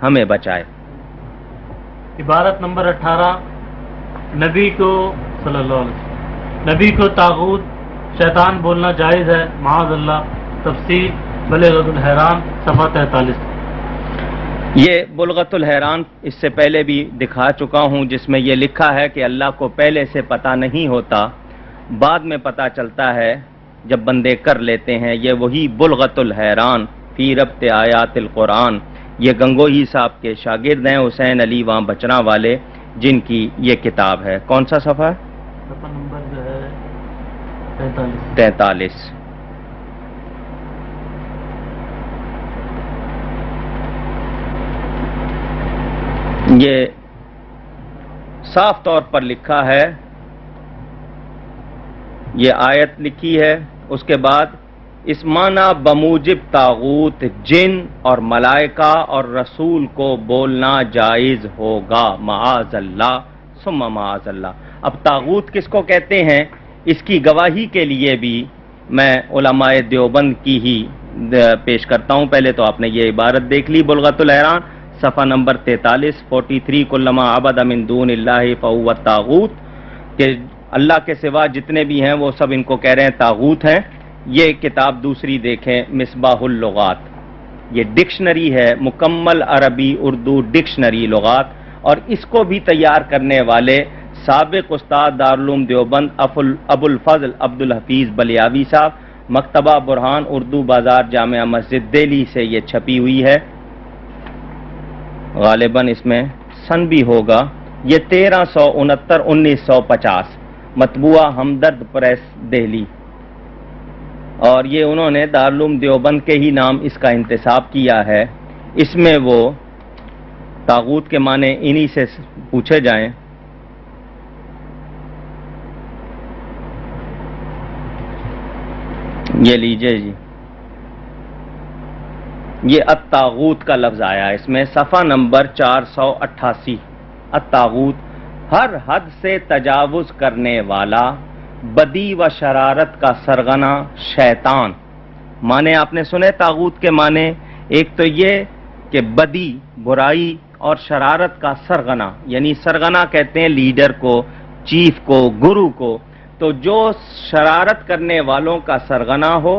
ہمیں بچائے۔ عبارت نمبر 18، نبی کو صلی اللہ علیہ وسلم، نبی کو طاغوت شیطان بولنا جائز ہے معاذ اللہ۔ تفسیر بلغۃ الحیران صفحہ 43۔ یہ بلغۃ الحیران اس سے پہلے بھی دکھا چکا ہوں، جس میں یہ لکھا ہے کہ اللہ کو پہلے سے پتہ نہیں ہوتا، بعد میں پتہ چلتا ہے جب بندے کر لیتے ہیں۔ یہ وہی بلغۃ الحیران فی ربط آیات القرآن، یہ گنگوہی صاحب کے شاگرد ہیں حسین علی وہاں بچنا والے، جن کی یہ کتاب ہے۔ کون سا صفحہ؟ صفحہ نمبر جو ہے 43۔ 43۔ یہ صاف طور پر لکھا ہے، یہ آیت لکھی ہے، اس کے بعد اس معنی بموجب طاغوت جن اور ملائکہ اور رسول کو بولنا جائز ہوگا معاذ اللہ ثم معاذ اللہ۔ اب طاغوت کس کو کہتے ہیں، اس کی گواہی کے لیے بھی میں علماء دیوبند کی ہی پیش کرتا ہوں۔ پہلے تو آپ نے یہ عبارت دیکھ لی بلغۃ الحیران صفحہ نمبر 43 کلما عبد من دون اللہ فہو الطاغوت، کہ اللہ کے سوا جتنے بھی ہیں وہ سب ان کو کہہ رہے ہیں طاغوت ہیں۔ یہ کتاب دوسری دیکھیں، مصباح اللغات، یہ ڈکشنری ہے، مکمل عربی اردو ڈکشنری لغات، اور اس کو بھی تیار کرنے والے سابق استاد دارالعلوم دیوبند ابو الفضل عبدالحفیظ بلیاوی صاحب، مکتبہ برہان اردو بازار جامعہ مسجد دہلی سے یہ چھپی ہوئی ہے۔ غالباً اس میں سن بھی ہوگا، یہ 1369 1950، مطبوعہ ہمدرد پریس دہلی، اور یہ انہوں نے دارالعلوم دیوبند کے ہی نام اس کا انتساب کیا ہے۔ اس میں وہ طاغوت کے معنی انہی سے پوچھے جائیں۔ یہ لیجئے جی، یہ الطاغوت کا لفظ آیا اس میں، صفحہ نمبر 488۔ الطاغوت ہر حد سے تجاوز کرنے والا، بدی و شرارت کا سرغنہ، شیطان۔ معنی آپ نے سنے طاغوت کے معنی، ایک تو یہ کہ بدی، برائی اور شرارت کا سرغنہ، یعنی سرغنہ کہتے ہیں لیڈر کو، چیف کو، گرو کو، تو جو شرارت کرنے والوں کا سرغنہ ہو،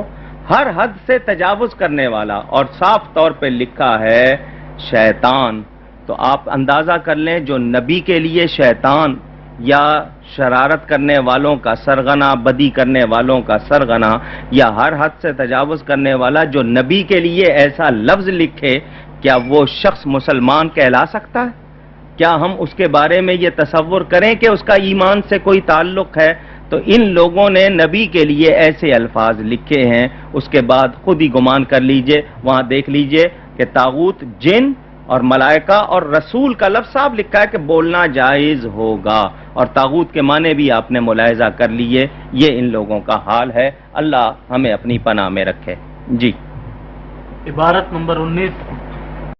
ہر حد سے تجاوز کرنے والا، اور صاف طور پہ لکھا ہے شیطان۔ تو آپ اندازہ کر لیں، جو نبی کے لیے شیطان یا شرارت کرنے والوں کا سرغنہ، بدی کرنے والوں کا سرغنہ، یا ہر حد سے تجاوز کرنے والا جو نبی کے لیے ایسا لفظ لکھے، کیا وہ شخص مسلمان کہلا سکتا ہے؟ کیا ہم اس کے بارے میں یہ تصور کریں کہ اس کا ایمان سے کوئی تعلق ہے؟ تو ان لوگوں نے نبی کے لیے ایسے الفاظ لکھے ہیں، اس کے بعد خود ہی گمان کر لیجئے، وہاں دیکھ لیجئے کہ طاغوت جن اور ملائکہ اور رسول کا لفظ صاحب لکھا ہے کہ بولنا جائز ہوگا، اور طاغوت کے معنی بھی آپ نے ملاحظہ کر لیے۔ یہ ان لوگوں کا حال ہے، اللہ ہمیں اپنی پناہ میں رکھے۔ جی، عبارت نمبر 19،